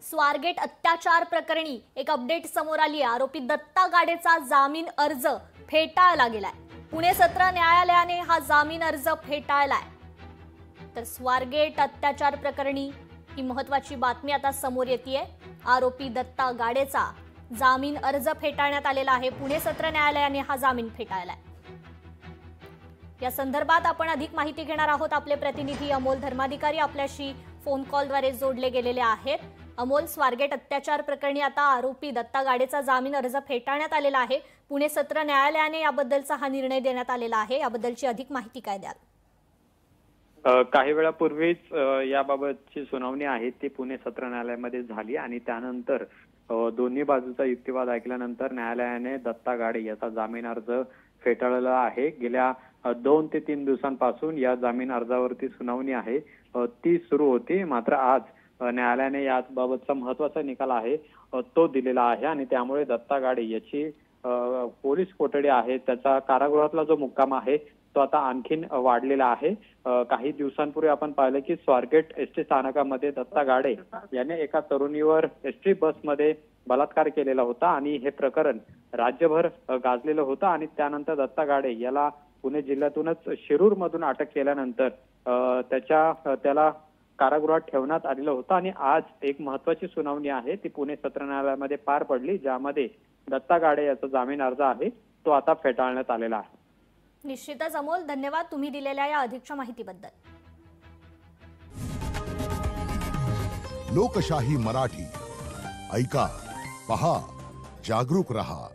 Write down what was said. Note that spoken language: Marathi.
स्वारगेट अत्याचार प्रकरणी एक अपडेट समोर आली आहे। आरोपी दत्ता गाडेचा जामीन अर्ज फेटाळला गेलाय। पुणे सत्र न्यायालयाने हा जामीन अर्ज फेटाळलाय। तर स्वारगेट अत्याचार प्रकरणी ही महत्त्वाची बातमी आता समोर येतेय। आरोपी दत्ता गाडेचा जामीन अर्ज फेटाळण्यात आलेला आहे। पुणे सत्र न्यायालयाने हा जामीन फेटाळलाय। या संदर्भात आपण अधिक माहिती घेणार आहोत। आपले प्रतिनिधी अमोल धर्माधिकारी आपल्याशी फोन कॉलद्वारे जोडले गेलेले आहेत। अमोल, स्वारगेट अत्याचार प्रकरणी आता आरोपी दत्ता गाडेचा जामीन अर्ज फेटाळण्यात आलेला आहे। पुणे सत्र न्यायालयाने याबद्दलचा हा निर्णय देण्यात आलेला आहे। याबद्दलची अधिक माहिती काय द्याल? काही वेळापूर्वीच याबाबतची सुनावणी आहे ती पुणे सत्र न्यायालयामध्ये झाली आणि त्यानंतर दोन्ही बाजूचा युक्तिवाद ऐकल्यानंतर न्यायालयाने दत्ता गाडे याचा जामीन अर्ज फेटाळला आहे। गेल्या 2 ते 3 दिवसांपासून या जामीन अर्जावरती सुनावणी आहे ती सुरू होती। मात्र आज न्यायालयाने याबाबतचा महत्त्वाचा निकाल आहे तो दिलेला आहे आणि त्यामुळे दत्ता गाडे याची पोलीस कोठडी आहे, त्याचा कारागृहातला जो मुक्काम आहे तो आता आणखीन वाढलेला आहे। काही दिवसांपूर्वी आपण पाहिलं की स्वारगेट एसटी स्थानकामध्ये दत्ता गाडे याने एका तरुणीवर एसटी बसमध्ये बलात्कार केलेला होता आणि हे प्रकरण राज्यभर गाजलेलं होतं आणि त्यानंतर दत्ता गाडे याला पुणे जिल्ह्यातूनच शिरूर मधून अटक केल्यानंतर त्याला कारागृहात ठेवण्यात आलेलं होतं आणि आज एक महत्त्वाची सुनावणी आहे ती पुणे सत्र न्यायालयामध्ये पार पडली, ज्यामध्ये दत्ता गाडे याचा जामीन अर्ज आहे तो आता फेटाळण्यात आलेला आहे। निश्चितच अमोल, धन्यवाद तुम्ही दिलेल्या या अधिकच्या माहितीबद्दल। लोकशाही मराठी ऐका, पहा, जागरूक रहा।